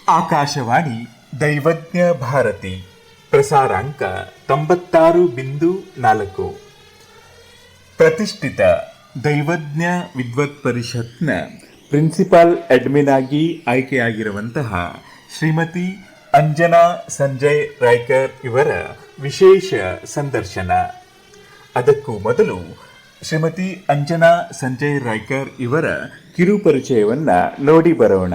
ಆಕಾಶವಾಣಿ ದೈವಜ್ಞ ಭಾರತಿ ಪ್ರಸಾರಾಂಕ 96.4 ಪ್ರತಿಷ್ಠಿತ ದೈವಜ್ಞ ವಿದ್ವತ್ ಪರಿಷತ್ನ principal admin ಆಗಿ ಆಯ್ಕೆಯಾಗಿರುವಂತಹ ಶ್ರೀಮತಿ ಅಂಜನಾ ಸಂಜಯ್ ರಾಯ್ಕರ್ ಇವರ ವಿಶೇಷ ಸಂದರ್ಶನ. ಅದಕ್ಕೂ ಮೊದಲು ಶ್ರೀಮತಿ ಅಂಜನಾ ಸಂಜಯ್ ರಾಯ್ಕರ್ ಇವರ ಕಿರುಪರಿಚಯವನ್ನ ನೋಡಿ ಬರೋಣ.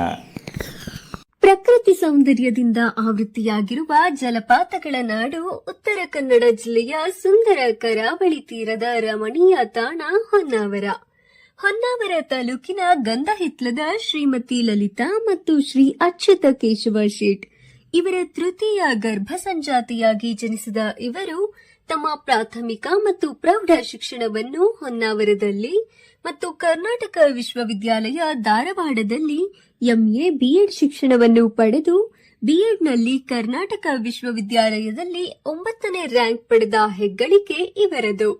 ಪ್ರಕೃತಿ ಸೌಂದರ್ಯದಿಂದ ಆವೃತ್ತಿಯಾಗಿರುವ ಜಲಪಾತಗಳ ನಾಡು ಉತ್ತರ ಕನ್ನಡ ಜಿಲ್ಲೆಯ ಸುಂದರ ಕರಾವಳಿ ತೀರದ ರಮಣೀಯ ತಾಣ ಹೊನ್ನಾವರ. ಹೊನ್ನಾವರ ತಾಲೂಕಿನ ಗಂಧಹಿತ್ಲದ ಶ್ರೀಮತಿ ಲಲಿತಾ ಮತ್ತು ಶ್ರೀ ಅಚ್ಯುತ ಕೇಶವ ಶೇಟ್ ಇವರ ತೃತೀಯ ಗರ್ಭ ಸಂಜಾತಿಯಾಗಿ ಜನಿಸಿದ ಇವರು ತಮ್ಮ ಪ್ರಾಥಮಿಕ ಮತ್ತು ಪ್ರೌಢ ಶಿಕ್ಷಣವನ್ನು ಹೊನ್ನಾವರದಲ್ಲಿ ಮತ್ತು ಕರ್ನಾಟಕ ವಿಶ್ವವಿದ್ಯಾಲಯ ಧಾರವಾಡದಲ್ಲಿ ಎಂಎ ಬಿಎಡ್ ಶಿಕ್ಷಣವನ್ನು ಪಡೆದು ಬಿಎಡ್ನಲ್ಲಿ ಕರ್ನಾಟಕ ವಿಶ್ವವಿದ್ಯಾಲಯದಲ್ಲಿ 9ನೇ ರ್ಯಾಂಕ್ ಪಡೆದ ಹೆಗ್ಗಳಿಕೆ ಇವರದು.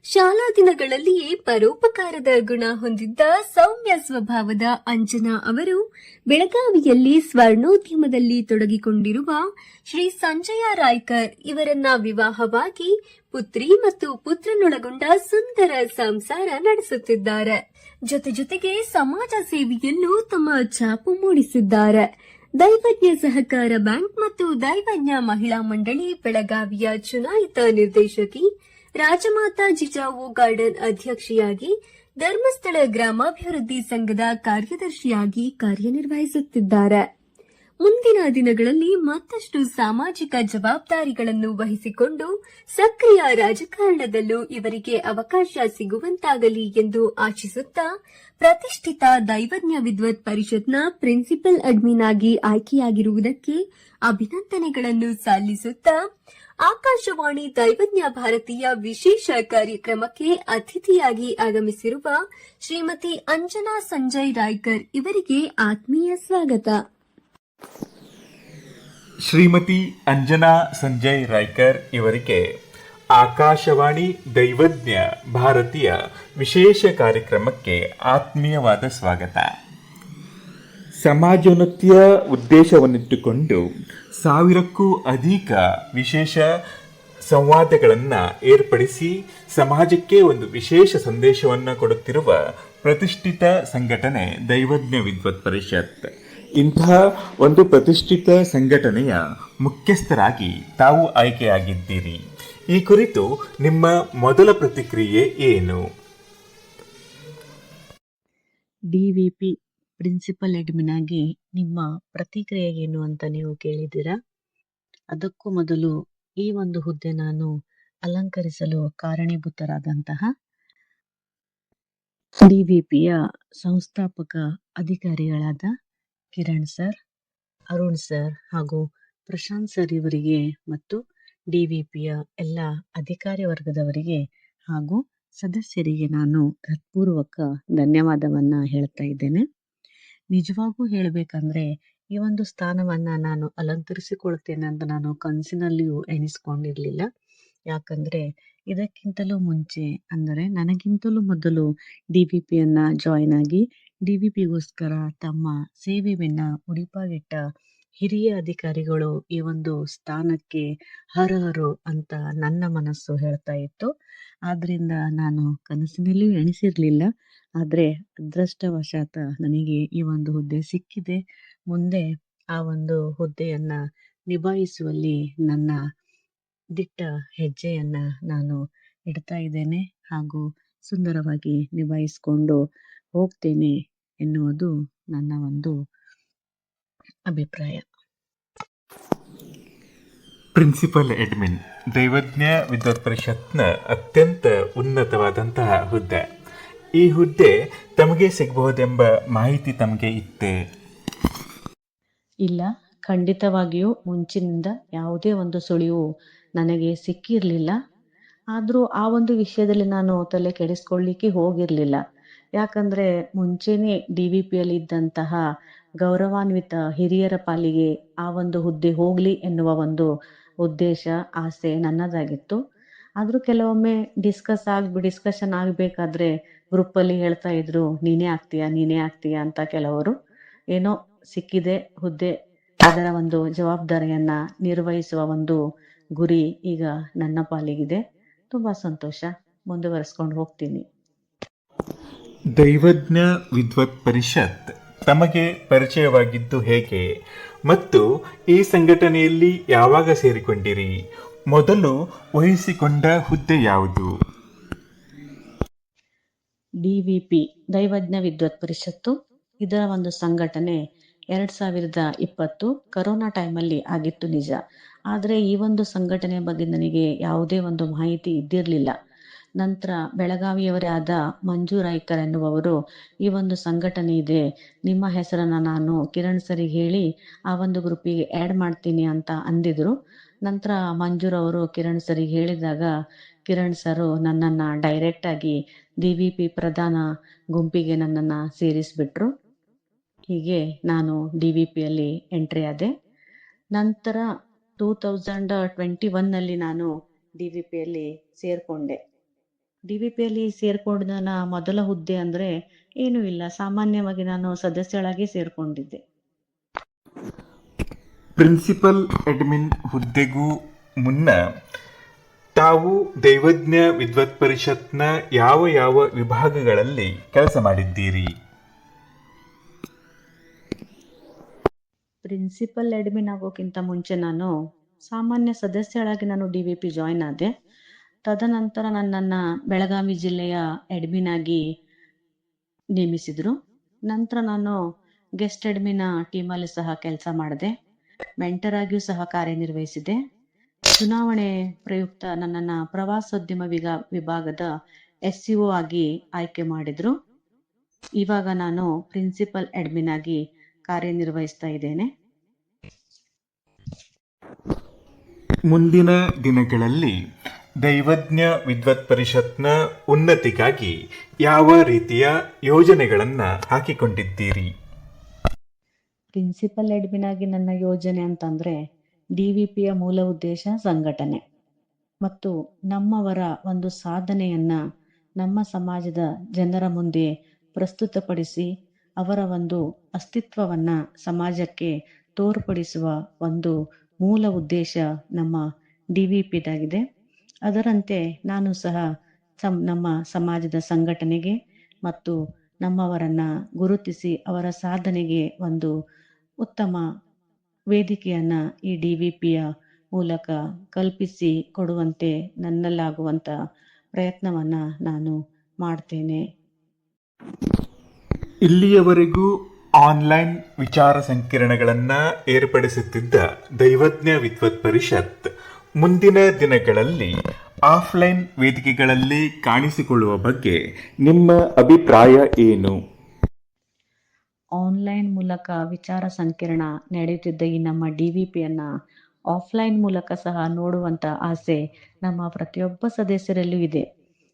ಶಾಲಾ ದಿನಗಳಲ್ಲಿಯೇ ಪರೋಪಕಾರದ ಗುಣ ಹೊಂದಿದ್ದ ಸೌಮ್ಯ ಸ್ವಭಾವದ ಅಂಜನಾ ಅವರು ಬೆಳಗಾವಿಯಲ್ಲಿ ಸ್ವರ್ಣೋದ್ಯಮದಲ್ಲಿ ತೊಡಗಿಕೊಂಡಿರುವ ಶ್ರೀ ಸಂಜಯ ರಾಯ್ಕರ್ ಇವರನ್ನ ವಿವಾಹವಾಗಿ ಪುತ್ರಿ ಮತ್ತು ಪುತ್ರನೊಳಗೊಂಡ ಸುಂದರ ಸಂಸಾರ ನಡೆಸುತ್ತಿದ್ದಾರೆ. ಜೊತೆಗೆ ಸಮಾಜ ಸೇವೆಯಲ್ಲೂ ತಮ್ಮ ಛಾಪು ಮೂಡಿಸಿದ್ದಾರೆ. ದೈವಜ್ಞ ಸಹಕಾರ ಬ್ಯಾಂಕ್ ಮತ್ತು ದೈವಜ್ಞ ಮಹಿಳಾ ಮಂಡಳಿ ಬೆಳಗಾವಿಯ ಚುನಾಯಿತ ನಿರ್ದೇಶಕಿ, ರಾಜಮಾತಾ ಜಿಜಾವು ಗಾರ್ಡನ್ ಅಧ್ಯಕ್ಷೆಯಾಗಿ, ಧರ್ಮಸ್ಥಳ ಗ್ರಾಮಾಭಿವೃದ್ಧಿ ಸಂಘದ ಕಾರ್ಯದರ್ಶಿಯಾಗಿ ಕಾರ್ಯನಿರ್ವಹಿಸುತ್ತಿದ್ದಾರೆ. ಮುಂದಿನ ದಿನಗಳಲ್ಲಿ ಮತ್ತಷ್ಟು ಸಾಮಾಜಿಕ ಜವಾಬ್ದಾರಿಗಳನ್ನು ವಹಿಸಿಕೊಂಡು ಸಕ್ರಿಯ ರಾಜಕಾರಣದಲ್ಲೂ ಇವರಿಗೆ ಅವಕಾಶ ಸಿಗುವಂತಾಗಲಿ ಎಂದು ಆಶಿಸುತ್ತಾ ಪ್ರತಿಷ್ಠಿತ ದೈವಜ್ಞ ವಿದ್ವತ್ ಪರಿಷತ್ನ ಪ್ರಿನ್ಸಿಪಲ್ ಅಡ್ಮಿನ್ ಆಗಿ ಆಯ್ಕೆಯಾಗಿರುವುದಕ್ಕೆ ಅಭಿನಂದನೆಗಳನ್ನು ಸಲ್ಲಿಸುತ್ತಾ ಆಕಾಶವಾಣಿ ದೈವಜ್ಞ ಭಾರತೀಯ ವಿಶೇಷ ಕಾರ್ಯಕ್ರಮಕ್ಕೆ ಅತಿಥಿಯಾಗಿ ಆಗಮಿಸಿರುವ ಶ್ರೀಮತಿ ಅಂಜನಾ ಸಂಜಯ್ ರಾಯ್ಕರ್ ಇವರಿಗೆ ಆತ್ಮೀಯ ಸ್ವಾಗತ. ಶ್ರೀಮತಿ ಅಂಜನಾ ಸಂಜಯ್ ರಾಯ್ಕರ್ ಇವರಿಗೆ ಆಕಾಶವಾಣಿ ದೈವಜ್ಞ ಭಾರತೀಯ ವಿಶೇಷ ಕಾರ್ಯಕ್ರಮಕ್ಕೆ ಆತ್ಮೀಯವಾದ ಸ್ವಾಗತ. ಸಮಾಜೋನ್ನತಿಯ ಉದ್ದೇಶವನ್ನಿಟ್ಟುಕೊಂಡು 1000ಕ್ಕೂ ಅಧಿಕ ವಿಶೇಷ ಸಂವಾದಗಳನ್ನು ಏರ್ಪಡಿಸಿ ಸಮಾಜಕ್ಕೆ ಒಂದು ವಿಶೇಷ ಸಂದೇಶವನ್ನು ಕೊಡುತ್ತಿರುವ ಪ್ರತಿಷ್ಠಿತ ಸಂಘಟನೆ ದೈವಜ್ಞ ವಿದ್ವತ್ ಪರಿಷತ್. ಇಂತಹ ಒಂದು ಪ್ರತಿಷ್ಠಿತ ಸಂಘಟನೆಯ ಮುಖ್ಯಸ್ಥರಾಗಿ ತಾವು ಆಯ್ಕೆಯಾಗಿದ್ದೀರಿ. ಈ ಕುರಿತು ನಿಮ್ಮ ಮೊದಲ ಪ್ರತಿಕ್ರಿಯೆ ಏನು? ಡಿವಿಪಿ ಪ್ರಿನ್ಸಿಪಲ್ ಅಡ್ಮಿನ್ ಆಗಿ ನಿಮ್ಮ ಪ್ರತಿಕ್ರಿಯೆ ಏನು ಅಂತ ನೀವು ಕೇಳಿದ್ದೀರಾ. ಅದಕ್ಕೂ ಮೊದಲು ಈ ಒಂದು ಹುದ್ದೆ ನಾನು ಅಲಂಕರಿಸಲು ಕಾರಣೀಭೂತರಾದಂತಹ ಡಿವಿಪಿಯ ಸಂಸ್ಥಾಪಕ ಅಧಿಕಾರಿಗಳಾದ ಕಿರಣ್ ಸರ್, ಅರುಣ್ ಸರ್ ಹಾಗೂ ಪ್ರಶಾಂತ್ ಸರ್ ಇವರಿಗೆ ಮತ್ತು ಡಿವಿಪಿಯ ಎಲ್ಲ ಅಧಿಕಾರಿ ವರ್ಗದವರಿಗೆ ಹಾಗೂ ಸದಸ್ಯರಿಗೆ ನಾನು ಹೃತ್ಪೂರ್ವಕ ಧನ್ಯವಾದವನ್ನ ಹೇಳ್ತಾ ಇದ್ದೇನೆ. ನಿಜವಾಗೂ ಹೇಳಬೇಕಂದ್ರೆ ಈ ಒಂದು ಸ್ಥಾನವನ್ನ ನಾನು ಅಲಂಕರಿಸಿಕೊಳ್ತೇನೆ ಅಂತ ನಾನು ಕನಸಿನಲ್ಲಿಯೂ ಎಣಿಸ್ಕೊಂಡಿರ್ಲಿಲ್ಲ. ಯಾಕಂದ್ರೆ ಇದಕ್ಕಿಂತಲೂ ಮುಂಚೆ ಅಂದರೆ ನನಗಿಂತಲೂ ಮೊದಲು ಡಿವಿಪಿಯನ್ನ ಜಾಯಿನ್ ಆಗಿ ಡಿವಿಪಿಗೋಸ್ಕರ ತಮ್ಮ ಸೇವೆಯನ್ನ ಮುಡಿಪಾಗಿಟ್ಟ ಹಿರಿಯ ಅಧಿಕಾರಿಗಳು ಈ ಒಂದು ಸ್ಥಾನಕ್ಕೆ ಅರ್ಹರು ಅಂತ ನನ್ನ ಮನಸ್ಸು ಹೇಳ್ತಾ ಇತ್ತು. ಆದ್ರಿಂದ ನಾನು ಕನಸಿನಲ್ಲಿಯೂ ಎಣಿಸಿರ್ಲಿಲ್ಲ. ಆದ್ರೆ ಅದೃಷ್ಟವಶಾತ್ ನನಗೆ ಈ ಒಂದು ಹುದ್ದೆ ಸಿಕ್ಕಿದೆ. ಮುಂದೆ ಆ ಒಂದು ಹುದ್ದೆಯನ್ನ ನಿಭಾಯಿಸುವಲ್ಲಿ ನನ್ನ ದಿಟ್ಟ ಹೆಜ್ಜೆಯನ್ನ ನಾನು ಇಡ್ತಾ ಇದ್ದೇನೆ ಹಾಗೂ ಸುಂದರವಾಗಿ ನಿಭಾಯಿಸಿಕೊಂಡು ಹೋಗ್ತೇನೆ ಎನ್ನುವುದು ನನ್ನ ಒಂದು ಅಭಿಪ್ರಾಯ. ಪ್ರಿನ್ಸಿಪಲ್ ಅಡ್ಮಿನ್ ದೈವಜ್ಞ ವಿದ್ವತ್ ಪರಿಷತ್ನ ಅತ್ಯಂತ ಉನ್ನತವಾದಂತಹ ಹುದ್ದೆ. ಈ ಹುದ್ದೆ ತಮಗೆ ಸಿಗಬಹುದೆಂಬ ಮಾಹಿತಿ ತಮಗೆ ಇತ್ತೇ? ಇಲ್ಲ, ಖಂಡಿತವಾಗಿಯೂ ಮುಂಚಿನಿಂದ ಯಾವುದೇ ಒಂದು ಸುಳಿವು ನನಗೆ ಸಿಕ್ಕಿರಲಿಲ್ಲ. ಆದರೂ ಆ ಒಂದು ವಿಷಯದಲ್ಲಿ ನಾನು ತಲೆ ಕೆಡಿಸ್ಕೊಳ್ಳಿಕ್ಕೆ ಹೋಗಿರಲಿಲ್ಲ. ಯಾಕಂದ್ರೆ ಮುಂಚೆನೆ ಡಿವಿಪಿಯಲ್ಲಿ ಇದ್ದಂತಹ ಗೌರವಾನ್ವಿತ ಹಿರಿಯರ ಪಾಲಿಗೆ ಆ ಒಂದು ಹುದ್ದೆ ಹೋಗ್ಲಿ ಎನ್ನುವ ಒಂದು ಉದ್ದೇಶ, ಆಸೆ ನನ್ನದಾಗಿತ್ತು. ಆದ್ರೂ ಕೆಲವೊಮ್ಮೆ ಡಿಸ್ಕಷನ್ ಆಗ್ಬೇಕಾದ್ರೆ ಗ್ರೂಪಲ್ಲಿ ಹೇಳ್ತಾ ಇದ್ರು, ನೀನೇ ಆಗ್ತೀಯಾ ಅಂತ ಕೆಲವರು. ಏನೋ ಸಿಕ್ಕಿದೆ ಹುದ್ದೆ, ಅದರ ಒಂದು ಜವಾಬ್ದಾರಿಯನ್ನ ನಿರ್ವಹಿಸುವ ಒಂದು ಗುರಿ ಈಗ ನನ್ನ ಪಾಲಿಗಿದೆ. ತುಂಬಾ ಸಂತೋಷ. ಮುಂದುವರಿಸ್ಕೊಂಡು ಹೋಗ್ತೀನಿ. ದೈವಜ್ಞ ವಿದ್ವತ್ ಪರಿಷತ್ ತಮಗೆ ಪರಿಚಯವಾಗಿದ್ದು ಹೇಗೆ ಮತ್ತು ಈ ಸಂಘಟನೆಯಲ್ಲಿ ಯಾವಾಗ ಸೇರಿಕೊಂಡಿರಿ? ಮೊದಲು ವಹಿಸಿಕೊಂಡ ಹುದ್ದೆ ಯಾವುದು? DVP ದೈವಜ್ಞ ವಿದ್ವತ್ ಪರಿಷತ್ತು ಇದರ ಒಂದು ಸಂಘಟನೆ 2020 ಕರೋನಾ ಟೈಮಲ್ಲಿ ಆಗಿತ್ತು ನಿಜ. ಆದರೆ ಈ ಒಂದು ಸಂಘಟನೆ ಬಗ್ಗೆ ನನಗೆ ಯಾವುದೇ ಒಂದು ಮಾಹಿತಿ ಇದ್ದಿರಲಿಲ್ಲ. ನಂತರ ಬೆಳಗಾವಿಯವರೇ ಆದ ಮಂಜು ರಾಯ್ಕರ್ ಎನ್ನುವವರು ಈ ಒಂದು ಸಂಘಟನೆ ಇದೆ, ನಿಮ್ಮ ಹೆಸರನ್ನ ನಾನು ಕಿರಣ್ ಸರಿಗೆ ಹೇಳಿ ಆ ಒಂದು ಗ್ರೂಪಿಗೆ ಆ್ಯಡ್ ಮಾಡ್ತೀನಿ ಅಂತ ಅಂದಿದ್ರು. ನಂತರ ಮಂಜೂರವರು ಕಿರಣ್ ಸರಿಗೆ ಹೇಳಿದಾಗ ಕಿರಣ್ ಸರು ನನ್ನನ್ನು ಡೈರೆಕ್ಟ್ ಆಗಿ DVP ಪ್ರಧಾನ ಗುಂಪಿಗೆ ನನ್ನನ್ನು ಸೇರಿಸ್ಬಿಟ್ರು. ಹೀಗೆ ನಾನು DVPಯಲ್ಲಿ ಎಂಟ್ರಿ ಆದೆ. ನಂತರ 2021ನಲ್ಲಿ ನಾನು DVPಯಲ್ಲಿ ಸೇರ್ಕೊಂಡೆ. DVPಯಲ್ಲಿ ಸೇರ್ಕೊಂಡ ನನ್ನ ಮೊದಲ ಹುದ್ದೆ ಅಂದರೆ ಏನೂ ಇಲ್ಲ, ಸಾಮಾನ್ಯವಾಗಿ ನಾನು ಸದಸ್ಯಳಾಗಿ ಸೇರ್ಕೊಂಡಿದ್ದೆ. ಪ್ರಿನ್ಸಿಪಲ್ ಅಡ್ಮಿನ್ ಹುದ್ದೆಗೂ ಮುನ್ನ ತಾವು ದೈವಜ್ಞ ವಿದ್ವತ್ ಪರಿಷತ್ನ ಯಾವ ಯಾವ ವಿಭಾಗಗಳಲ್ಲಿ ಕೆಲಸ ಮಾಡಿದ್ದೀರಿ? ಪ್ರಿನ್ಸಿಪಲ್ ಅಡ್ಮಿನ್ ಆಗೋಕ್ಕಿಂತ ಮುಂಚೆ ನಾನು ಸಾಮಾನ್ಯ ಸದಸ್ಯಳಾಗಿ ನಾನು DVP ಜಾಯ್ನ್ ಆದೆ. ತದನಂತರ ನನ್ನನ್ನು ಬೆಳಗಾವಿ ಜಿಲ್ಲೆಯ ಅಡ್ಮಿನ್ ಆಗಿ ನೇಮಿಸಿದ್ರು. ನಂತರ ನಾನು ಗೆಸ್ಟ್ ಅಡ್ಮಿನ್ ಟೀಮಲ್ಲಿ ಸಹ ಕೆಲಸ ಮಾಡಿದೆ. ಮೆಂಟರ್ ಆಗಿಯೂ ಸಹ ಕಾರ್ಯನಿರ್ವಹಿಸಿದೆ. ಚುನಾವಣೆ ಪ್ರಯುಕ್ತ ನನ್ನನ್ನು ಪ್ರವಾಸೋದ್ಯಮ ವಿಭಾಗದ SCO ಆಗಿ ಆಯ್ಕೆ ಮಾಡಿದ್ರು. ಇವಾಗ ನಾನು ಪ್ರಿನ್ಸಿಪಲ್ ಅಡ್ಮಿನ್ ಆಗಿ ಕಾರ್ಯನಿರ್ವಹಿಸ್ತಾ ಇದ್ದೇನೆ. ಮುಂದಿನ ದಿನಗಳಲ್ಲಿ ದೈವಜ್ಞ ವಿದ್ವತ್ ಪರಿಷತ್ನ ಉನ್ನತಿಗಾಗಿ ಯಾವ ರೀತಿಯ ಯೋಜನೆಗಳನ್ನು ಹಾಕಿಕೊಂಡಿದ್ದೀರಿ? ಪ್ರಿನ್ಸಿಪಲ್ ಅಡ್ಮಿನ್ ಆಗಿ ನನ್ನ ಯೋಜನೆ ಅಂತಂದ್ರೆ DVPಯ ಮೂಲ ಉದ್ದೇಶ ಸಂಘಟನೆ ಮತ್ತು ನಮ್ಮವರ ಒಂದು ಸಾಧನೆಯನ್ನ ನಮ್ಮ ಸಮಾಜದ ಜನರ ಮುಂದೆ ಪ್ರಸ್ತುತಪಡಿಸಿ ಅವರ ಒಂದು ಅಸ್ತಿತ್ವವನ್ನ ಸಮಾಜಕ್ಕೆ ತೋರ್ಪಡಿಸುವ ಒಂದು ಮೂಲ ಉದ್ದೇಶ ನಮ್ಮ DVPದಾಗಿದೆ. ಅದರಂತೆ ನಾನು ಸಹ ನಮ್ಮ ಸಮಾಜದ ಸಂಘಟನೆಗೆ ಮತ್ತು ನಮ್ಮವರನ್ನ ಗುರುತಿಸಿ ಅವರ ಸಾಧನೆಗೆ ಒಂದು ಉತ್ತಮ ವೇದಿಕೆಯನ್ನ ಈ DVPಯ ಮೂಲಕ ಕಲ್ಪಿಸಿ ಕೊಡುವಂತೆ ನನ್ನಲ್ಲಾಗುವಂತ ಪ್ರಯತ್ನವನ್ನ ನಾನು ಮಾಡ್ತೇನೆ. ಇಲ್ಲಿಯವರೆಗೂ ಆನ್ಲೈನ್ ವಿಚಾರ ಸಂಕಿರಣಗಳನ್ನು ಏರ್ಪಡಿಸುತ್ತಿದ್ದ ದೈವಜ್ಞ ವಿದ್ವತ್ ಪರಿಷತ್ ಮುಂದಿನ ದಿನಗಳಲ್ಲಿ ಆಫ್ಲೈನ್ ವೇದಿಕೆಗಳಲ್ಲಿ ಕಾಣಿಸಿಕೊಳ್ಳುವ ಬಗ್ಗೆ ನಿಮ್ಮ ಅಭಿಪ್ರಾಯ ಏನು? ಆನ್ಲೈನ್ ಮೂಲಕ ವಿಚಾರ ಸಂಕಿರಣ ನಡೆಯುತ್ತಿದ್ದ ಈ ನಮ್ಮ DVPಯನ್ನ ಆಫ್ಲೈನ್ ಮೂಲಕ ಸಹ ನೋಡುವಂತ ಆಸೆ ನಮ್ಮ ಪ್ರತಿಯೊಬ್ಬ ಸದಸ್ಯರಲ್ಲೂ ಇದೆ.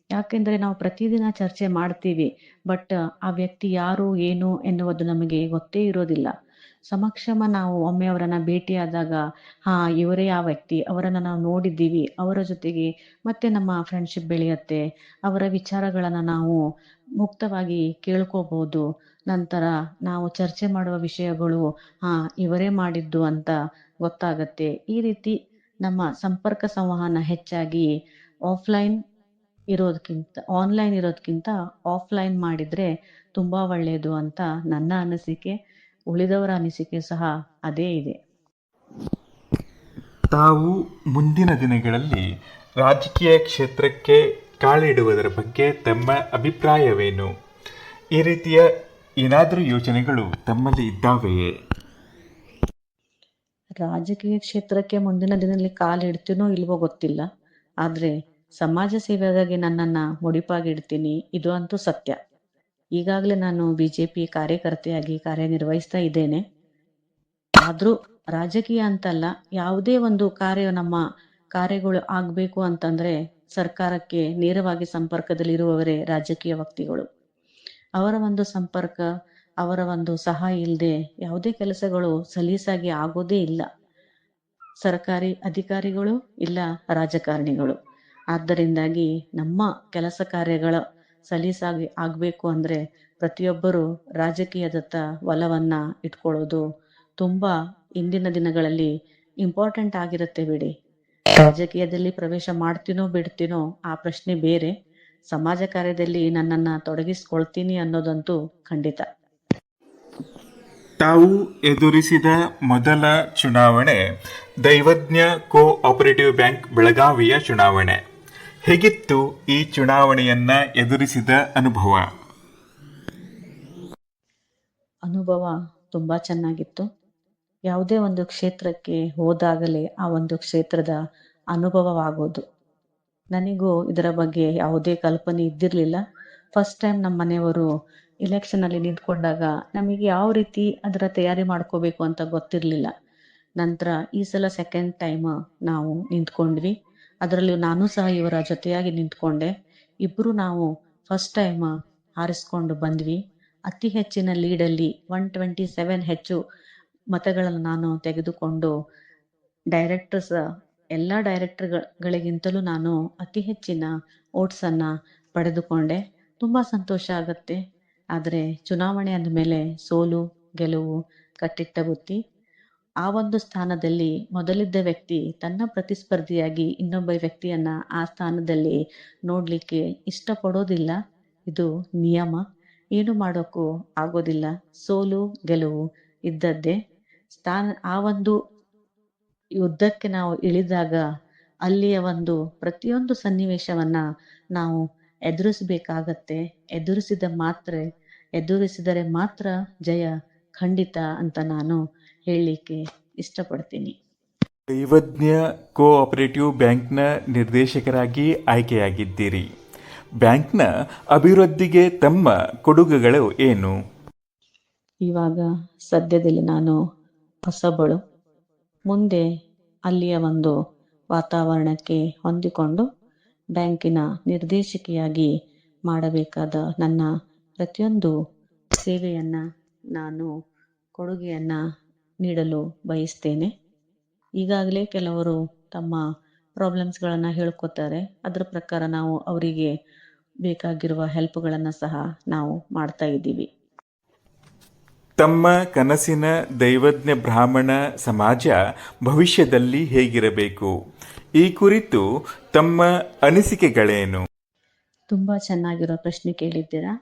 ಯಾಕೆಂದ್ರೆ ನಾವು ಪ್ರತಿದಿನ ಚರ್ಚೆ ಮಾಡ್ತೀವಿ, ಬಟ್ ಆ ವ್ಯಕ್ತಿ ಯಾರು ಏನು ಎನ್ನುವುದು ನಮಗೆ ಗೊತ್ತೇ ಇರೋದಿಲ್ಲ. ಸಮಕ್ಷಮ ನಾವು ಒಮ್ಮೆ ಅವರನ್ನ ಭೇಟಿಯಾದಾಗ ಇವರೇ ಆ ವ್ಯಕ್ತಿ, ಅವರನ್ನ ನಾವು ನೋಡಿದ್ದೀವಿ, ಅವರ ಜೊತೆಗೆ ಮತ್ತೆ ನಮ್ಮ ಫ್ರೆಂಡ್ಶಿಪ್ ಬೆಳೆಯುತ್ತೆ, ಅವರ ವಿಚಾರಗಳನ್ನ ನಾವು ಮುಕ್ತವಾಗಿ ಕೇಳ್ಕೋಬಹುದು. ನಂತರ ನಾವು ಚರ್ಚೆ ಮಾಡುವ ವಿಷಯಗಳು ಇವರೇ ಮಾಡಿದ್ದು ಅಂತ ಗೊತ್ತಾಗತ್ತೆ. ಈ ರೀತಿ ನಮ್ಮ ಸಂಪರ್ಕ ಸಂವಹನ ಹೆಚ್ಚಾಗಿ ಆನ್ಲೈನ್ ಇರೋದಕ್ಕಿಂತ ಆಫ್ಲೈನ್ ಮಾಡಿದ್ರೆ ತುಂಬಾ ಒಳ್ಳೆಯದು ಅಂತ ನನ್ನ ಅನಿಸಿಕೆ. ಉಳಿದವರ ಅನಿಸಿಕೆ ಸಹ ಅದೇ ಇದೆ. ತಾವು ಮುಂದಿನ ದಿನಗಳಲ್ಲಿ ರಾಜಕೀಯ ಕ್ಷೇತ್ರಕ್ಕೆ ಕಾಲಿಡುವುದರ ಬಗ್ಗೆ ತಮ್ಮ ಅಭಿಪ್ರಾಯವೇನು? ಈ ರೀತಿಯ ಏನಾದರೂ ಯೋಚನೆಗಳು ತಮ್ಮಲ್ಲಿ ಇದ್ದಾವೆಯೇ? ರಾಜಕೀಯ ಕ್ಷೇತ್ರಕ್ಕೆ ಮುಂದಿನ ದಿನದಲ್ಲಿ ಕಾಲಿಡ್ತೀನೋ ಇಲ್ವೋ ಗೊತ್ತಿಲ್ಲ, ಆದ್ರೆ ಸಮಾಜ ಸೇವೆಗಾಗಿ ನನ್ನನ್ನ ಮುಡಿಪಾಗಿಡ್ತೀನಿ, ಇದು ಅಂತೂ ಸತ್ಯ. ಈಗಾಗಲೇ ನಾನು BJP ಕಾರ್ಯಕರ್ತೆಯಾಗಿ ಕಾರ್ಯನಿರ್ವಹಿಸ್ತಾ ಇದ್ದೇನೆ. ಆದ್ರೂ ರಾಜಕೀಯ ಅಂತಲ್ಲ, ಯಾವುದೇ ಒಂದು ನಮ್ಮ ಕಾರ್ಯಗಳು ಆಗ್ಬೇಕು ಅಂತಂದ್ರೆ ಸರ್ಕಾರಕ್ಕೆ ನೇರವಾಗಿ ಸಂಪರ್ಕದಲ್ಲಿರುವವರೇ ರಾಜಕೀಯ ವ್ಯಕ್ತಿಗಳು. ಅವರ ಒಂದು ಸಂಪರ್ಕ, ಅವರ ಒಂದು ಸಹಾಯ ಇಲ್ಲದೆ ಯಾವುದೇ ಕೆಲಸಗಳು ಸಲೀಸಾಗಿ ಆಗೋದೇ ಇಲ್ಲ. ಸರ್ಕಾರಿ ಅಧಿಕಾರಿಗಳು ಇಲ್ಲ ರಾಜಕಾರಣಿಗಳು. ಆದ್ದರಿಂದಾಗಿ ನಮ್ಮ ಕೆಲಸ ಕಾರ್ಯಗಳ ಸಲೀಸಾಗಿ ಆಗ್ಬೇಕು ಅಂದ್ರೆ ಪ್ರತಿಯೊಬ್ಬರು ರಾಜಕೀಯದತ್ತ ಒಲವನ್ನ ಇಟ್ಕೊಳ್ಳೋದು ತುಂಬಾ ಇಂದಿನ ದಿನಗಳಲ್ಲಿ ಇಂಪಾರ್ಟೆಂಟ್ ಆಗಿರುತ್ತೆ ಬಿಡಿ. ರಾಜಕೀಯದಲ್ಲಿ ಪ್ರವೇಶ ಮಾಡ್ತೀನೋ ಬಿಡ್ತೀನೋ ಆ ಪ್ರಶ್ನೆ ಬೇರೆ. ಸಮಾಜ ಕಾರ್ಯದಲ್ಲಿ ನನ್ನನ್ನ ತೊಡಗಿಸ್ಕೊಳ್ತೀನಿ ಅನ್ನೋದಂತೂ ಖಂಡಿತ. ತಾವು ಎದುರಿಸಿದ ಮೊದಲ ಚುನಾವಣೆ ದೈವಜ್ಞ ಕೋ ಆಪರೇಟಿವ್ ಬ್ಯಾಂಕ್ ಬೆಳಗಾವಿಯ ಚುನಾವಣೆ. ಹೇಗಿತ್ತು ಈ ಚುನಾವಣೆಯನ್ನ ಎದುರಿಸಿದ ಅನುಭವ? ಅನುಭವ ತುಂಬಾ ಚೆನ್ನಾಗಿತ್ತು. ಯಾವುದೇ ಒಂದು ಕ್ಷೇತ್ರಕ್ಕೆ ಹೋದಾಗಲೇ ಆ ಒಂದು ಕ್ಷೇತ್ರದ ಅನುಭವವಾಗೋದು. ನನಗೂ ಇದರ ಬಗ್ಗೆ ಯಾವುದೇ ಕಲ್ಪನೆ ಇದ್ದಿರಲಿಲ್ಲ. ಫಸ್ಟ್ ಟೈಮ್ ನಮ್ಮ ಮನೆಯವರು ಎಲೆಕ್ಷನ್ ಅಲ್ಲಿ ನಿಂತ್ಕೊಂಡಾಗ ನಮಗೆ ಯಾವ ರೀತಿ ಅದರ ತಯಾರಿ ಮಾಡ್ಕೋಬೇಕು ಅಂತ ಗೊತ್ತಿರಲಿಲ್ಲ. ನಂತರ ಈ ಸಲ ಸೆಕೆಂಡ್ ಟೈಮ್ ನಾವು ನಿಂತ್ಕೊಂಡ್ವಿ. ಅದರಲ್ಲಿ ನಾನು ಸಹ ಇವರ ಜೊತೆಯಾಗಿ ನಿಂತ್ಕೊಂಡೆ. ಇಬ್ರು ನಾವು ಫಸ್ಟ್ ಟೈಮ್ ಆರಿಸ್ಕೊಂಡು ಬಂದ್ವಿ. ಅತಿ ಹೆಚ್ಚಿನ ಲೀಡಲ್ಲಿ 127 ಹೆಚ್ಚು ಮತಗಳನ್ನು ನಾನು ತೆಗೆದುಕೊಂಡು ಡೈರೆಕ್ಟರ್ಸ್ ಎಲ್ಲ ಡೈರೆಕ್ಟರ್ಗಳಿಗಿಂತಲೂ ನಾನು ಅತಿ ಹೆಚ್ಚಿನ ಓಟ್ಸ್ ಅನ್ನ ಪಡೆದುಕೊಂಡೆ. ತುಂಬಾ ಸಂತೋಷ ಆಗತ್ತೆ. ಆದರೆ ಚುನಾವಣೆ ಅಂದಮೇಲೆ ಸೋಲು ಗೆಲುವು ಕಟ್ಟಿಟ್ಟ ಬುತ್ತಿ. ಆ ಒಂದು ಸ್ಥಾನದಲ್ಲಿ ಮೊದಲಿದ್ದ ವ್ಯಕ್ತಿ ತನ್ನ ಪ್ರತಿಸ್ಪರ್ಧಿಯಾಗಿ ಇನ್ನೊಬ್ಬ ವ್ಯಕ್ತಿಯನ್ನ ಆ ಸ್ಥಾನದಲ್ಲಿ ನೋಡ್ಲಿಕ್ಕೆ ಇಷ್ಟಪಡೋದಿಲ್ಲ. ಇದು ನಿಯಮ. ಏನು ಮಾಡೋಕ್ಕೂ ಆಗೋದಿಲ್ಲ. ಸೋಲು ಗೆಲುವು ಇದ್ದದ್ದೇ. ಆ ಒಂದು ಯುದ್ಧಕ್ಕೆ ನಾವು ಇಳಿದಾಗ ಅಲ್ಲಿಯ ಒಂದು ಪ್ರತಿಯೊಂದು ಸನ್ನಿವೇಶವನ್ನ ನಾವು ಎದುರಿಸಬೇಕಾಗತ್ತೆ. ಎದುರಿಸಿದರೆ ಮಾತ್ರ ಜಯ ಖಂಡಿತ ಅಂತ ನಾನು ಹೇಳಲಿಕ್ಕೆ ಇಷ್ಟಪಡ್ತೀನಿ. ದೈವಜ್ಞ ಕೋ ಆಪರೇಟಿವ್ ಬ್ಯಾಂಕ್ನ ನಿರ್ದೇಶಕರಾಗಿ ಆಯ್ಕೆಯಾಗಿದ್ದೀರಿ. ಬ್ಯಾಂಕ್ನ ಅಭಿವೃದ್ಧಿಗೆ ತಮ್ಮ ಕೊಡುಗೆಗಳು ಏನು? ಇವಾಗ ಸದ್ಯದಲ್ಲಿ ನಾನು ಹೊಸಬಳು. ಮುಂದೆ ಅಲ್ಲಿಯ ಒಂದು ವಾತಾವರಣಕ್ಕೆ ಹೊಂದಿಕೊಂಡು ಬ್ಯಾಂಕಿನ ನಿರ್ದೇಶಕಿಯಾಗಿ ಮಾಡಬೇಕಾದ ನನ್ನ ಪ್ರತಿಯೊಂದು ಸೇವೆಯನ್ನ ನಾನು ಕೊಡುಗೆಯನ್ನ ನೀಡಲು ಬಯಸ್ತೇನೆ. ಈಗಾಗಲೇ ಕೆಲವರು ತಮ್ಮ ಪ್ರಾಬ್ಲಮ್ಸ್ಗಳನ್ನ ಹೇಳ್ಕೊತಾರೆ. ಅದರ ಪ್ರಕಾರ ನಾವು ಅವರಿಗೆ ಬೇಕಾಗಿರುವ ಹೆಲ್ಪ್ಗಳನ್ನ ಸಹ ನಾವು ಮಾಡ್ತಾ ಇದ್ದೀವಿ. ತಮ್ಮ ಕನಸಿನ ದೈವಜ್ಞ ಬ್ರಾಹ್ಮಣ ಸಮಾಜ ಭವಿಷ್ಯದಲ್ಲಿ ಹೇಗಿರಬೇಕು? ಈ ಕುರಿತು ತಮ್ಮ ಅನಿಸಿಕೆಗಳೇನು? ತುಂಬಾ ಚೆನ್ನಾಗಿರೋ ಪ್ರಶ್ನೆ ಕೇಳಿದ್ದೀರಾ.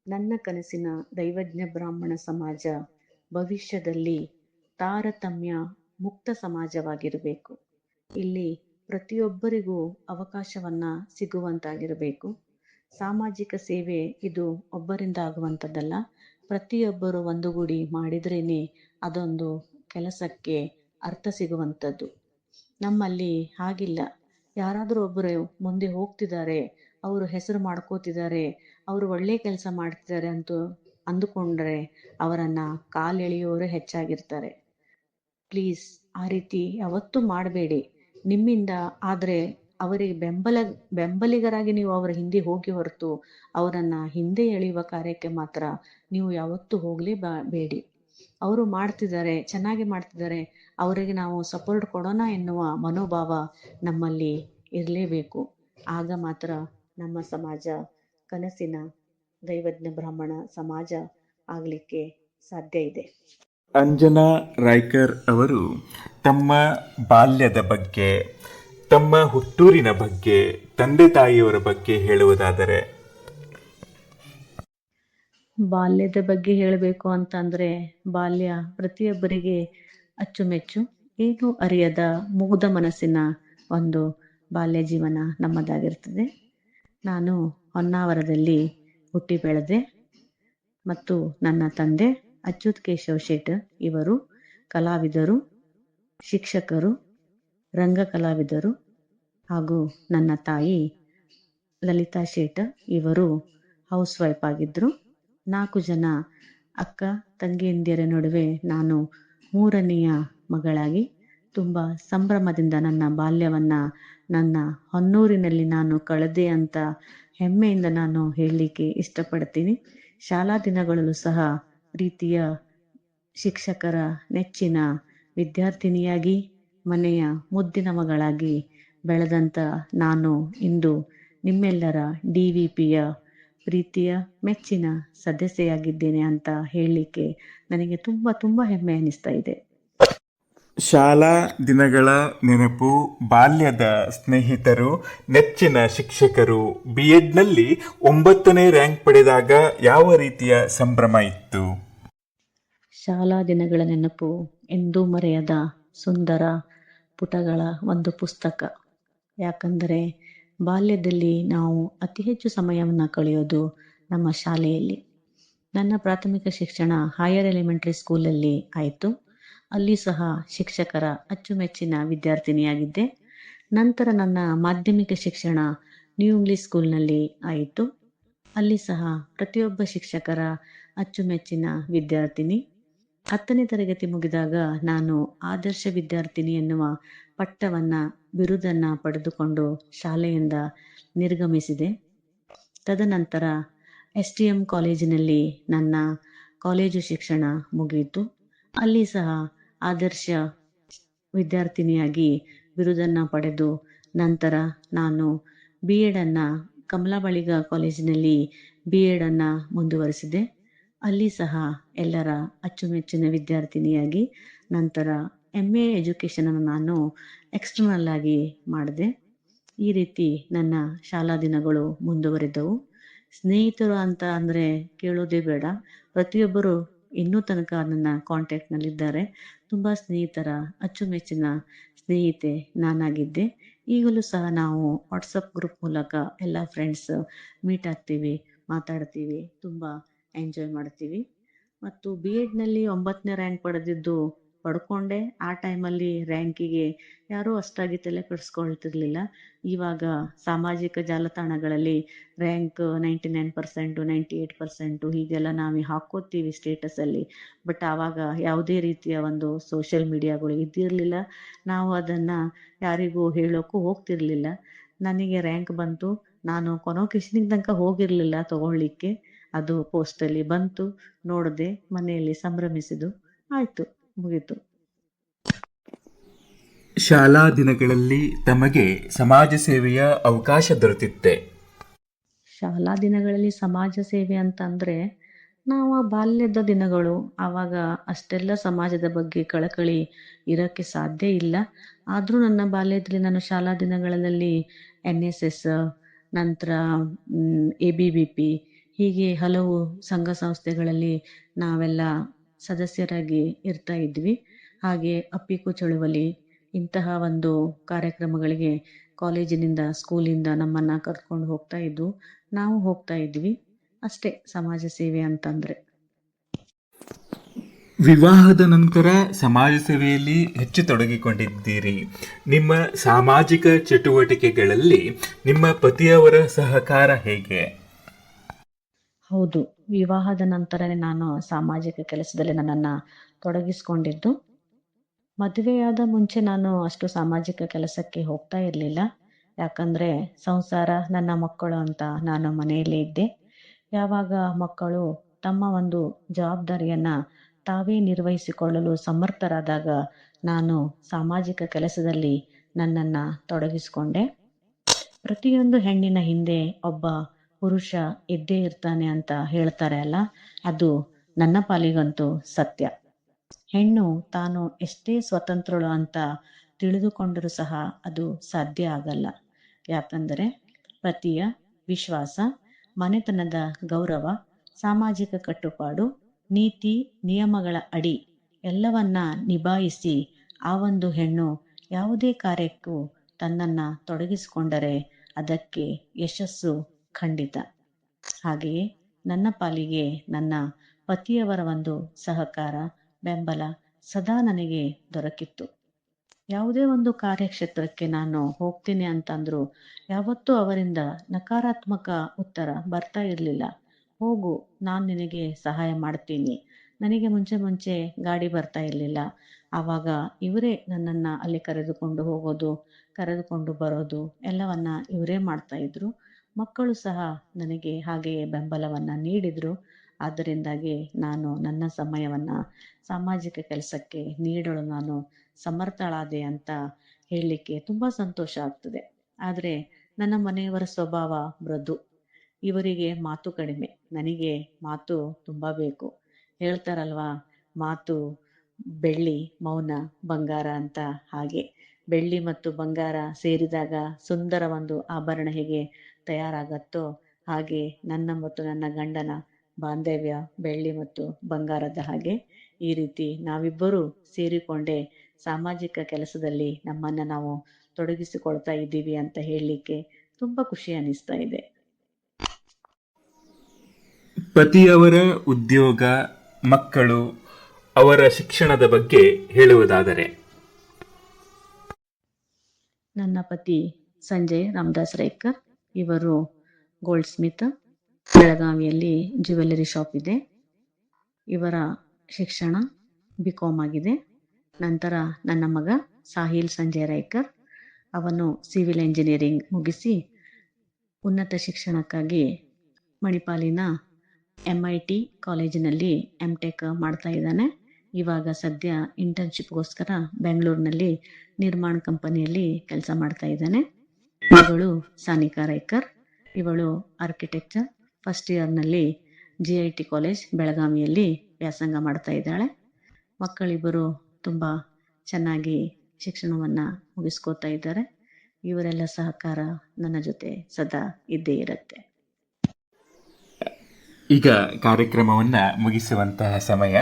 ನನ್ನ ಕನಸಿನ ದೈವಜ್ಞ ಬ್ರಾಹ್ಮಣ ಸಮಾಜ ಭವಿಷ್ಯದಲ್ಲಿ ತಾರತಮ್ಯ ಮುಕ್ತ ಸಮಾಜವಾಗಿರಬೇಕು. ಇಲ್ಲಿ ಪ್ರತಿಯೊಬ್ಬರಿಗೂ ಅವಕಾಶವನ್ನ ಸಿಗುವಂತಾಗಿರಬೇಕು. ಸಾಮಾಜಿಕ ಸೇವೆ ಇದು ಒಬ್ಬರಿಂದ ಆಗುವಂಥದ್ದಲ್ಲ. ಪ್ರತಿಯೊಬ್ಬರು ಒಂದುಗೂಡಿ ಮಾಡಿದ್ರೇನೆ ಅದೊಂದು ಕೆಲಸಕ್ಕೆ ಅರ್ಥ ಸಿಗುವಂಥದ್ದು. ನಮ್ಮಲ್ಲಿ ಹಾಗಿಲ್ಲ. ಯಾರಾದರೂ ಒಬ್ಬರು ಮುಂದೆ ಹೋಗ್ತಿದ್ದಾರೆ, ಅವರು ಹೆಸರು ಮಾಡ್ಕೋತಿದ್ದಾರೆ, ಅವರು ಒಳ್ಳೆ ಕೆಲಸ ಮಾಡ್ತಿದ್ದಾರೆ ಅಂತ ಅಂದುಕೊಂಡ್ರೆ ಅವರನ್ನ ಕಾಲೆಳೆಯೋರೇ ಹೆಚ್ಚಾಗಿರ್ತಾರೆ. ಪ್ಲೀಸ್ ಆ ರೀತಿ ಯಾವತ್ತೂ ಮಾಡಬೇಡಿ. ನಿಮ್ಮಿಂದ ಆದರೆ ಅವರಿಗೆ ಬೆಂಬಲಿಗರಾಗಿ ನೀವು ಅವರ ಹಿಂದೆ ಹೋಗಿ ಹೊರತು ಅವರನ್ನ ಹಿಂದೆ ಎಳೆಯುವ ಕಾರ್ಯಕ್ಕೆ ಮಾತ್ರ ನೀವು ಯಾವತ್ತೂ ಬೇಡಿ. ಅವರು ಮಾಡ್ತಿದ್ದಾರೆ, ಚೆನ್ನಾಗಿ ಮಾಡ್ತಿದ್ದಾರೆ, ಅವರಿಗೆ ನಾವು ಸಪೋರ್ಟ್ ಕೊಡೋಣ ಎನ್ನುವ ಮನೋಭಾವ ನಮ್ಮಲ್ಲಿ ಇರಲೇಬೇಕು. ಆಗ ಮಾತ್ರ ನಮ್ಮ ಸಮಾಜ ಕನಸಿನ ದೈವಜ್ಞ ಬ್ರಾಹ್ಮಣ ಸಮಾಜ ಆಗಲಿಕ್ಕೆ ಸಾಧ್ಯ ಇದೆ. ಅಂಜನಾ ರಾಯ್ಕರ್ ಅವರು ತಮ್ಮ ಬಾಲ್ಯದ ಬಗ್ಗೆ, ತಮ್ಮ ಹುಟ್ಟೂರಿನ ಬಗ್ಗೆ, ತಂದೆ ತಾಯಿಯವರ ಬಗ್ಗೆ ಹೇಳುವುದಾದರೆ? ಬಾಲ್ಯದ ಬಗ್ಗೆ ಹೇಳಬೇಕು ಅಂತಂದ್ರೆ ಬಾಲ್ಯ ಪ್ರತಿಯೊಬ್ಬರಿಗೆ ಅಚ್ಚುಮೆಚ್ಚು. ಏನು ಅರಿಯದ ಮುಗ್ಧ ಮನಸ್ಸಿನ ಒಂದು ಬಾಲ್ಯ ಜೀವನ ನಮ್ಮದಾಗಿರ್ತದೆ. ನಾನು ಹೊನ್ನಾವರದಲ್ಲಿ ಹುಟ್ಟಿ ಬೆಳೆದೆ ಮತ್ತು ನನ್ನ ತಂದೆ ಅಚ್ಯುತ್ ಕೇಶವ್ ಶೇಟ್ ಇವರು ಕಲಾವಿದರು, ಶಿಕ್ಷಕರು, ರಂಗ ಕಲಾವಿದರು. ಹಾಗೂ ನನ್ನ ತಾಯಿ ಲಲಿತಾ ಶೇಟ್ ಇವರು ಹೌಸ್ ವೈಫ್ ಆಗಿದ್ರು. 4 ಜನ ಅಕ್ಕ ತಂಗಿಯಂದಿರ ನಡುವೆ ನಾನು 3ನೆಯ ಮಗಳಾಗಿ ತುಂಬಾ ಸಂಭ್ರಮದಿಂದ ನನ್ನ ಬಾಲ್ಯವನ್ನ ನನ್ನ ಹೊನ್ನೂರಿನಲ್ಲಿ ನಾನು ಕಳೆದೆ ಅಂತ ಹೆಮ್ಮೆಯಿಂದ ನಾನು ಹೇಳಲಿಕ್ಕೆ ಇಷ್ಟಪಡ್ತೀನಿ. ಶಾಲಾ ದಿನಗಳಲ್ಲೂ ಸಹ ಪ್ರೀತಿಯ ಶಿಕ್ಷಕರ ನೆಚ್ಚಿನ ವಿದ್ಯಾರ್ಥಿನಿಯಾಗಿ ಮನೆಯ ಮುದ್ದಿನ ಮಗಳಾಗಿ ಬೆಳೆದಂತ ನಾನು ಇಂದು ನಿಮ್ಮೆಲ್ಲರ DVPಯ ಪ್ರೀತಿಯ ಮೆಚ್ಚಿನ ಸದಸ್ಯೆಯಾಗಿದ್ದೇನೆ ಅಂತ ಹೇಳಲಿಕ್ಕೆ ನನಗೆ ತುಂಬಾ ಹೆಮ್ಮೆ ಅನಿಸ್ತಾ ಇದೆ. ಶಾಲಾ ದಿನಗಳ ನೆನಪು, ಬಾಲ್ಯದ ಸ್ನೇಹಿತರು, ನೆಚ್ಚಿನ ಶಿಕ್ಷಕರು. ಬಿ.ಎಡ್ನಲ್ಲಿ 9ನೇ ರ್ಯಾಂಕ್ ಪಡೆದಾಗ ಯಾವ ರೀತಿಯ ಸಂಭ್ರಮ ಇತ್ತು? ಶಾಲಾ ದಿನಗಳ ನೆನಪು ಎಂದೂ ಮರೆಯದ ಸುಂದರ ಪುಟಗಳ ಒಂದು ಪುಸ್ತಕ. ಯಾಕಂದರೆ ಬಾಲ್ಯದಲ್ಲಿ ನಾವು ಅತಿ ಹೆಚ್ಚು ಸಮಯವನ್ನು ಕಳೆಯೋದು ನಮ್ಮ ಶಾಲೆಯಲ್ಲಿ. ನನ್ನ ಪ್ರಾಥಮಿಕ ಶಿಕ್ಷಣ ಹೈಯರ್ ಎಲಿಮೆಂಟರಿ ಸ್ಕೂಲಲ್ಲಿ ಆಯಿತು. ಅಲ್ಲಿ ಸಹ ಶಿಕ್ಷಕರ ಅಚ್ಚುಮೆಚ್ಚಿನ ವಿದ್ಯಾರ್ಥಿನಿಯಾಗಿದ್ದೆ. ನಂತರ ನನ್ನ ಮಾಧ್ಯಮಿಕ ಶಿಕ್ಷಣ ನ್ಯೂ ಇಂಗ್ಲಿಷ್ ಸ್ಕೂಲ್ನಲ್ಲಿ ಆಯಿತು. ಅಲ್ಲಿ ಸಹ ಪ್ರತಿಯೊಬ್ಬ ಶಿಕ್ಷಕರ ಅಚ್ಚುಮೆಚ್ಚಿನ ವಿದ್ಯಾರ್ಥಿನಿ. 10ನೇ ತರಗತಿ ಮುಗಿದಾಗ ನಾನು ಆದರ್ಶ ವಿದ್ಯಾರ್ಥಿನಿ ಎನ್ನುವ ಪಟ್ಟವನ್ನ, ಬಿರುದನ್ನ ಪಡೆದುಕೊಂಡು ಶಾಲೆಯಿಂದ ನಿರ್ಗಮಿಸಿದೆ. ತದನಂತರ STM ಕಾಲೇಜಿನಲ್ಲಿ ನನ್ನ ಕಾಲೇಜು ಶಿಕ್ಷಣ ಮುಗಿಯಿತು. ಅಲ್ಲಿ ಸಹ ಆದರ್ಶ ವಿದ್ಯಾರ್ಥಿನಿಯಾಗಿ ಬಿರುದನ್ನ ಪಡೆದು ನಂತರ ನಾನು B.Ed ಅನ್ನ ಕಮಲಾ ಬಳಿಗ ಕಾಲೇಜಿನಲ್ಲಿ B.Ed ಅನ್ನ ಮುಂದುವರಿಸಿದೆ. ಅಲ್ಲಿ ಸಹ ಎಲ್ಲರ ಅಚ್ಚುಮೆಚ್ಚಿನ ವಿದ್ಯಾರ್ಥಿನಿಯಾಗಿ ನಂತರ MA ಎಜುಕೇಶನ್ ಅನ್ನು ನಾನು ಎಕ್ಸ್ಟರ್ನಲ್ ಆಗಿ ಮಾಡಿದೆ. ಈ ರೀತಿ ನನ್ನ ಶಾಲಾ ದಿನಗಳು ಮುಂದುವರಿದವು. ಸ್ನೇಹಿತರು ಅಂತ ಅಂದ್ರೆ ಕೇಳೋದೇ ಬೇಡ. ಪ್ರತಿಯೊಬ್ಬರು ಇನ್ನೂ ತನಕ ನನ್ನ ಕಾಂಟ್ಯಾಕ್ಟ್ ನಲ್ಲಿದ್ದಾರೆ. ತುಂಬಾ ಸ್ನೇಹಿತರ ಅಚ್ಚುಮೆಚ್ಚಿನ ಸ್ನೇಹಿತೆ ನಾನಾಗಿದ್ದೆ. ಈಗಲೂ ಸಹ ನಾವು ವಾಟ್ಸಪ್ ಗ್ರೂಪ್ ಮೂಲಕ ಎಲ್ಲ ಫ್ರೆಂಡ್ಸ್ ಮೀಟ್ ಆಗ್ತೀವಿ, ಮಾತಾಡ್ತೀವಿ, ತುಂಬಾ ಎಂಜಾಯ್ ಮಾಡ್ತೀವಿ. ಮತ್ತು B.Edನಲ್ಲಿ 9ನೇ ರ್ಯಾಂಕ್ ಪಡ್ಕೊಂಡೆ. ಆ ಟೈಮಲ್ಲಿ ರ್ಯಾಂಕಿಗೆ ಯಾರೂ ಅಷ್ಟಾಗಿ ತಲೆ ಕೆಡಿಸ್ಕೊಳ್ತಿರ್ಲಿಲ್ಲ. ಇವಾಗ ಸಾಮಾಜಿಕ ಜಾಲತಾಣಗಳಲ್ಲಿ ರ್ಯಾಂಕ್ 99%, 98% ಹೀಗೆಲ್ಲ ನಾವು ಹಾಕೋತೀವಿ ಸ್ಟೇಟಸ್ ಅಲ್ಲಿ. ಬಟ್ ಆವಾಗ ಯಾವುದೇ ರೀತಿಯ ಒಂದು ಸೋಷಿಯಲ್ ಮೀಡಿಯಾಗಳು ಇದ್ದಿರ್ಲಿಲ್ಲ. ನಾವು ಅದನ್ನ ಯಾರಿಗೂ ಹೇಳೋಕ್ಕೂ ಹೋಗ್ತಿರ್ಲಿಲ್ಲ. ನನಗೆ ರ್ಯಾಂಕ್ ಬಂತು, ನಾನು ಕೊನೋಕೇಶನಿಗೆ ತನಕ ಹೋಗಿರ್ಲಿಲ್ಲ ತಗೊಳ್ಳಿಕ್ಕೆ. ಅದು ಪೋಸ್ಟಲ್ಲಿ ಬಂತು, ನೋಡದೆ, ಮನೆಯಲ್ಲಿ ಸಂಭ್ರಮಿಸಿದು, ಆಯ್ತು, ಮುಗೀತು. ಶಾಲಾ ದಿನಗಳಲ್ಲಿ ತಮಗೆ ಸಮಾಜ ಸೇವೆಯ ಅವಕಾಶ ದೊರೆತಿತ್ತೆ? ಶಾಲಾ ದಿನಗಳಲ್ಲಿ ಸಮಾಜ ಸೇವೆ ಅಂತಂದ್ರೆ ನಾವು ಬಾಲ್ಯದ ದಿನಗಳು, ಆವಾಗ ಅಷ್ಟೆಲ್ಲ ಸಮಾಜದ ಬಗ್ಗೆ ಕಳಕಳಿ ಇರಕ್ಕೆ ಸಾಧ್ಯ ಇಲ್ಲ. ಆದ್ರೂ ನನ್ನ ಬಾಲ್ಯದಲ್ಲಿ ನಾನು ಶಾಲಾ ದಿನಗಳಲ್ಲಿ NSS, ನಂತರ ABVP ಹೀಗೆ ಹಲವು ಸಂಘ ಸಂಸ್ಥೆಗಳಲ್ಲಿ ನಾವೆಲ್ಲ ಸದಸ್ಯರಾಗಿ ಇರ್ತಾ ಇದ್ವಿ. ಹಾಗೆ ಅಪ್ಪಿಕು ಚಳುವಳಿ ಇಂತಹ ಒಂದು ಕಾರ್ಯಕ್ರಮಗಳಿಗೆ ಕಾಲೇಜಿನಿಂದ, ಸ್ಕೂಲಿಂದ ನಮ್ಮನ್ನ ಕರ್ಕೊಂಡು ಹೋಗ್ತಾ ಇದ್ವು. ನಾವು ಹೋಗ್ತಾ ಇದ್ವಿ. ಅಷ್ಟೇ ಸಮಾಜ ಸೇವೆ ಅಂತಂದ್ರೆ. ವಿವಾಹದ ನಂತರ ಸಮಾಜ ಸೇವೆಯಲ್ಲಿ ಹೆಚ್ಚು ತೊಡಗಿಕೊಂಡಿದ್ದೀರಿ. ನಿಮ್ಮ ಸಾಮಾಜಿಕ ಚಟುವಟಿಕೆಗಳಲ್ಲಿ ನಿಮ್ಮ ಪತಿಯವರ ಸಹಕಾರ ಹೇಗೆ? ಹೌದು, ವಿವಾಹದ ನಂತರನೇ ನಾನು ಸಾಮಾಜಿಕ ಕೆಲಸದಲ್ಲಿ ನನ್ನನ್ನ ತೊಡಗಿಸ್ಕೊಂಡಿದ್ದು. ಮದುವೆಯಾದ ಮುಂಚೆ ನಾನು ಅಷ್ಟು ಸಾಮಾಜಿಕ ಕೆಲಸಕ್ಕೆ ಹೋಗ್ತಾ ಇರ್ಲಿಲ್ಲ. ಯಾಕಂದ್ರೆ ಸಂಸಾರ, ನನ್ನ ಮಕ್ಕಳು ಅಂತ ನಾನು ಮನೆಯಲ್ಲೇ ಇದ್ದೆ. ಯಾವಾಗ ಮಕ್ಕಳು ತಮ್ಮ ಒಂದು ಜವಾಬ್ದಾರಿಯನ್ನ ತಾವೇ ನಿರ್ವಹಿಸಿಕೊಳ್ಳಲು ಸಮರ್ಥರಾದಾಗ ನಾನು ಸಾಮಾಜಿಕ ಕೆಲಸದಲ್ಲಿ ನನ್ನನ್ನ ತೊಡಗಿಸಿಕೊಂಡೆ. ಪ್ರತಿಯೊಂದು ಹೆಣ್ಣಿನ ಹಿಂದೆ ಒಬ್ಬ ಪುರುಷ ಇದ್ದೇ ಇರ್ತಾನೆ ಅಂತ ಹೇಳ್ತಾರೆ ಅಲ್ಲ, ಅದು ನನ್ನ ಪಾಲಿಗಂತೂ ಸತ್ಯ. ಹೆಣ್ಣು ತಾನು ಎಷ್ಟೇ ಸ್ವತಂತ್ರಳು ಅಂತ ತಿಳಿದುಕೊಂಡರೂ ಸಹ ಅದು ಸಾಧ್ಯ ಆಗಲ್ಲ. ಯಾಕಂದರೆ ಪತಿಯ ವಿಶ್ವಾಸ, ಮನೆತನದ ಗೌರವ, ಸಾಮಾಜಿಕ ಕಟ್ಟುಪಾಡು, ನೀತಿ ನಿಯಮಗಳ ಅಡಿ ಎಲ್ಲವನ್ನ ನಿಭಾಯಿಸಿ ಆ ಒಂದು ಹೆಣ್ಣು ಯಾವುದೇ ಕಾರ್ಯಕ್ಕೂ ತನ್ನನ್ನ ತೊಡಗಿಸಿಕೊಂಡರೆ ಅದಕ್ಕೆ ಯಶಸ್ಸು ಖಂಡಿತ. ಹಾಗೆಯೇ ನನ್ನ ಪಾಲಿಗೆ ನನ್ನ ಪತಿಯವರ ಒಂದು ಸಹಕಾರ, ಬೆಂಬಲ ಸದಾ ನನಗೆ ದೊರಕಿತ್ತು. ಯಾವುದೇ ಒಂದು ಕಾರ್ಯಕ್ಷೇತ್ರಕ್ಕೆ ನಾನು ಹೋಗ್ತೀನಿ ಅಂತಂದ್ರು ಯಾವತ್ತೂ ಅವರಿಂದ ನಕಾರಾತ್ಮಕ ಉತ್ತರ ಬರ್ತಾ ಇರ್ಲಿಲ್ಲ. ಹೋಗು, ನಾನ್ ನಿನಗೆ ಸಹಾಯ ಮಾಡ್ತೀನಿ. ನನಗೆ ಮುಂಚೆ ಗಾಡಿ ಬರ್ತಾ ಇರ್ಲಿಲ್ಲ. ಆವಾಗ ಇವರೇ ನನ್ನನ್ನ ಅಲ್ಲಿ ಕರೆದುಕೊಂಡು ಹೋಗೋದು, ಕರೆದುಕೊಂಡು ಬರೋದು ಎಲ್ಲವನ್ನ ಇವರೇ ಮಾಡ್ತಾ ಇದ್ರು. ಮಕ್ಕಳು ಸಹ ನನಗೆ ಹಾಗೆಯೇ ಬೆಂಬಲವನ್ನ ನೀಡಿದ್ರು. ಆದ್ದರಿಂದಾಗಿ ನಾನು ನನ್ನ ಸಮಯವನ್ನ ಸಾಮಾಜಿಕ ಕೆಲಸಕ್ಕೆ ನೀಡಲು ನಾನು ಸಮರ್ಥಳಾದೆ ಅಂತ ಹೇಳಲಿಕ್ಕೆ ತುಂಬಾ ಸಂತೋಷ ಆಗ್ತದೆ. ಆದ್ರೆ ನನ್ನ ಮನೆಯವರ ಸ್ವಭಾವ ಮೃದು. ಇವರಿಗೆ ಮಾತು ಕಡಿಮೆ, ನನಗೆ ಮಾತು ತುಂಬಾ ಬೇಕು. ಹೇಳ್ತಾರಲ್ವಾ, ಮಾತು ಬೆಳ್ಳಿ ಮೌನ ಬಂಗಾರ ಅಂತ. ಹಾಗೆ ಬೆಳ್ಳಿ ಮತ್ತು ಬಂಗಾರ ಸೇರಿದಾಗ ಸುಂದರ ಒಂದು ಆಭರಣ ಹೇಗೆ ತಯಾರಾಗತ್ತೋ ಹಾಗೆ ನನ್ನ ಮತ್ತು ನನ್ನ ಗಂಡನ ಬಾಂಧವ್ಯ ಬೆಳ್ಳಿ ಮತ್ತು ಬಂಗಾರದ ಹಾಗೆ. ಈ ರೀತಿ ನಾವಿಬ್ಬರೂ ಸೇರಿಕೊಂಡೇ ಸಾಮಾಜಿಕ ಕೆಲಸದಲ್ಲಿ ನಮ್ಮನ್ನ ನಾವು ತೊಡಗಿಸಿಕೊಳ್ತಾ ಇದ್ದೀವಿ ಅಂತ ಹೇಳಲಿಕ್ಕೆ ತುಂಬಾ ಖುಷಿ ಅನಿಸ್ತಾ ಇದೆ. ಪತಿಯವರ ಉದ್ಯೋಗ, ಮಕ್ಕಳು, ಅವರ ಶಿಕ್ಷಣದ ಬಗ್ಗೆ ಹೇಳುವುದಾದರೆ? ನನ್ನ ಪತಿ ಸಂಜಯ್ ರಾಮದಾಸ್ ರೈಕರ್. ಇವರು ಗೋಲ್ಡ್ ಸ್ಮಿತ್, ಬೆಳಗಾವಿಯಲ್ಲಿ ಜ್ಯುವೆಲ್ಲರಿ ಶಾಪ್ ಇದೆ. ಇವರ ಶಿಕ್ಷಣ ಬಿಕಾಮ್ ಆಗಿದೆ. ನಂತರ ನನ್ನ ಮಗ ಸಾಹಿಲ್ ಸಂಜಯ್ ರೈಕರ್, ಅವನು ಸಿವಿಲ್ ಎಂಜಿನಿಯರಿಂಗ್ ಮುಗಿಸಿ ಉನ್ನತ ಶಿಕ್ಷಣಕ್ಕಾಗಿ ಮಣಿಪಾಲಿನ MIT ಕಾಲೇಜಿನಲ್ಲಿ MTech ಮಾಡ್ತಾ ಇದ್ದಾನೆ. ಇವಾಗ ಸದ್ಯ ಇಂಟರ್ನ್ಶಿಪ್ಗೋಸ್ಕರ ಬೆಂಗಳೂರಿನಲ್ಲಿ ನಿರ್ಮಾಣ ಕಂಪನಿಯಲ್ಲಿ ಕೆಲಸ ಮಾಡ್ತಾ ಇದ್ದಾನೆ. ಮಗಳು ಸಾನಿಕಾ ರೈಕರ್, ಇವಳು ಆರ್ಕಿಟೆಕ್ಚರ್ ಫಸ್ಟ್ ಇಯರ್ನಲ್ಲಿ GIT ಕಾಲೇಜ್ ಬೆಳಗಾವಿಯಲ್ಲಿ ವ್ಯಾಸಂಗ ಮಾಡ್ತಾ ಇದ್ದಾಳೆ. ಮಕ್ಕಳಿಬ್ಬರು ತುಂಬ ಚೆನ್ನಾಗಿ ಶಿಕ್ಷಣವನ್ನ ಮುಗಿಸ್ಕೋತಾ ಇದ್ದಾರೆ. ಇವರೆಲ್ಲ ಸಹಕಾರ ನನ್ನ ಜೊತೆ ಸದಾ ಇದ್ದೇ ಇರುತ್ತೆ. ಈಗ ಕಾರ್ಯಕ್ರಮವನ್ನ ಮುಗಿಸುವಂತಹ ಸಮಯ.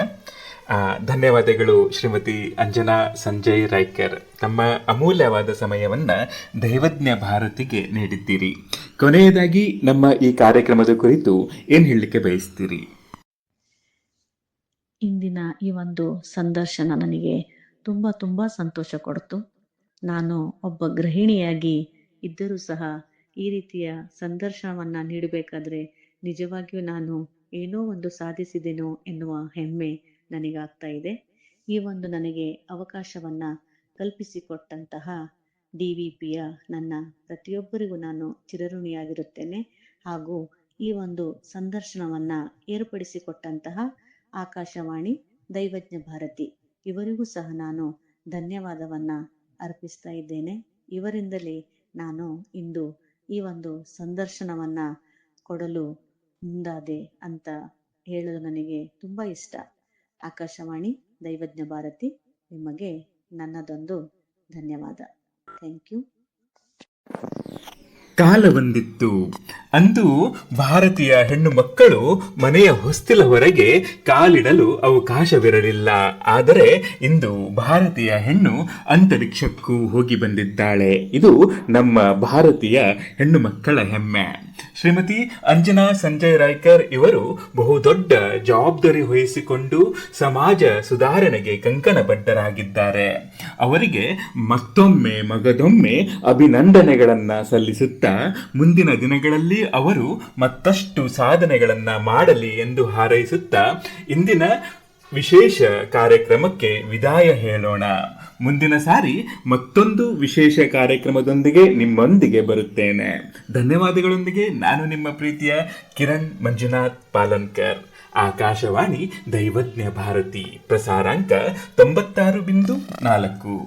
ಧನ್ಯವಾದಗಳು ಶ್ರೀಮತಿ ಅಂಜನಾ ಸಂಜಯ್ ರೈಕರ್. ತಮ್ಮ ಅಮೂಲ್ಯವಾದ ಸಮಯವನ್ನ ದೈವಜ್ಞ ಭಾರತಿಗೆ ನೀಡಿದ್ದೀರಿ. ಕೊನೆಯದಾಗಿ ನಮ್ಮ ಈ ಕಾರ್ಯಕ್ರಮದ ಕುರಿತು ಏನ್ ಹೇಳಲಿಕ್ಕೆ ಬಯಸ್ತೀರಿ? ಇಂದಿನ ಈ ಒಂದು ಸಂದರ್ಶನ ನನಗೆ ತುಂಬ ತುಂಬ ಸಂತೋಷ ಕೊಡ್ತು. ನಾನು ಒಬ್ಬ ಗೃಹಿಣಿಯಾಗಿ ಇದ್ದರೂ ಸಹ ಈ ರೀತಿಯ ಸಂದರ್ಶನವನ್ನ ನೀಡಬೇಕಾದ್ರೆ ನಿಜವಾಗಿಯೂ ನಾನು ಏನೋ ಒಂದು ಸಾಧಿಸಿದೆನೋ ಎನ್ನುವ ಹೆಮ್ಮೆ ನನಗಾಗ್ತಾ ಇದೆ. ಈ ಒಂದು ನನಗೆ ಅವಕಾಶವನ್ನ ಕಲ್ಪಿಸಿಕೊಟ್ಟಂತಹ DVPಯ ನನ್ನ ಪ್ರತಿಯೊಬ್ಬರಿಗೂ ನಾನು ಚಿರಋಣಿಯಾಗಿರುತ್ತೇನೆ. ಹಾಗೂ ಈ ಒಂದು ಸಂದರ್ಶನವನ್ನ ಏರ್ಪಡಿಸಿಕೊಟ್ಟಂತಹ ಆಕಾಶವಾಣಿ ದೈವಜ್ಞ ಭಾರತಿ ಇವರಿಗೂ ಸಹ ನಾನು ಧನ್ಯವಾದವನ್ನ ಅರ್ಪಿಸ್ತಾ ಇದ್ದೇನೆ. ಇವರಿಂದಲೇ ನಾನು ಇಂದು ಈ ಒಂದು ಸಂದರ್ಶನವನ್ನ ಕೊಡಲು ಮುಂದಾದೆ ಅಂತ ಹೇಳಲು ನನಗೆ ತುಂಬಾ ಇಷ್ಟ. ಆಕಾಶವಾಣಿ ದೈವಜ್ಞ ಭಾರತಿ, ನಿಮಗೆ ನನ್ನದೊಂದು ಧನ್ಯವಾದ. Thank you. ಕಾಲವೊಂದಿತ್ತು, ಅಂದು ಭಾರತೀಯ ಹೆಣ್ಣು ಮಕ್ಕಳು ಮನೆಯ ಹೊಸ್ತಿಲ ಹೊರಗೆ ಕಾಲಿಡಲು ಅವಕಾಶವಿರಲಿಲ್ಲ. ಆದರೆ ಇಂದು ಭಾರತೀಯ ಹೆಣ್ಣು ಅಂತರಿಕ್ಷಕ್ಕೂ ಹೋಗಿ ಬಂದಿದ್ದಾಳೆ. ಇದು ನಮ್ಮ ಭಾರತೀಯ ಹೆಣ್ಣು ಮಕ್ಕಳ ಹೆಮ್ಮೆ. ಶ್ರೀಮತಿ ಅಂಜನಾ ಸಂಜಯ್ ರೈಕರ್ ಇವರು ಬಹುದೊಡ್ಡ ಜವಾಬ್ದಾರಿ ವಹಿಸಿಕೊಂಡು ಸಮಾಜ ಸುಧಾರಣೆಗೆ ಕಂಕಣಬದ್ಧರಾಗಿದ್ದಾರೆ. ಅವರಿಗೆ ಮತ್ತೊಮ್ಮೆ ಮಗದೊಮ್ಮೆ ಅಭಿನಂದನೆಗಳನ್ನ ಸಲ್ಲಿಸುತ್ತಾ ಮುಂದಿನ ದಿನಗಳಲ್ಲಿ ಅವರು ಮತ್ತಷ್ಟು ಸಾಧನೆಗಳನ್ನ ಮಾಡಲಿ ಎಂದು ಹಾರೈಸುತ್ತಾ ಇಂದಿನ ವಿಶೇಷ ಕಾರ್ಯಕ್ರಮಕ್ಕೆ ವಿದಾಯ ಹೇಳೋಣ. ಮುಂದಿನ ಸಾರಿ ಮತ್ತೊಂದು ವಿಶೇಷ ಕಾರ್ಯಕ್ರಮದೊಂದಿಗೆ ನಿಮ್ಮೊಂದಿಗೆ ಬರುತ್ತೇನೆ. ಧನ್ಯವಾದಗಳೊಂದಿಗೆ ನಾನು ನಿಮ್ಮ ಪ್ರೀತಿಯ ಕಿರಣ್ ಮಂಜುನಾಥ್ ಪಾಲನ್ಕರ್. ಆಕಾಶವಾಣಿ ದೈವಜ್ಞ ಭಾರತಿ, ಪ್ರಸಾರಾಂಕ 96.4.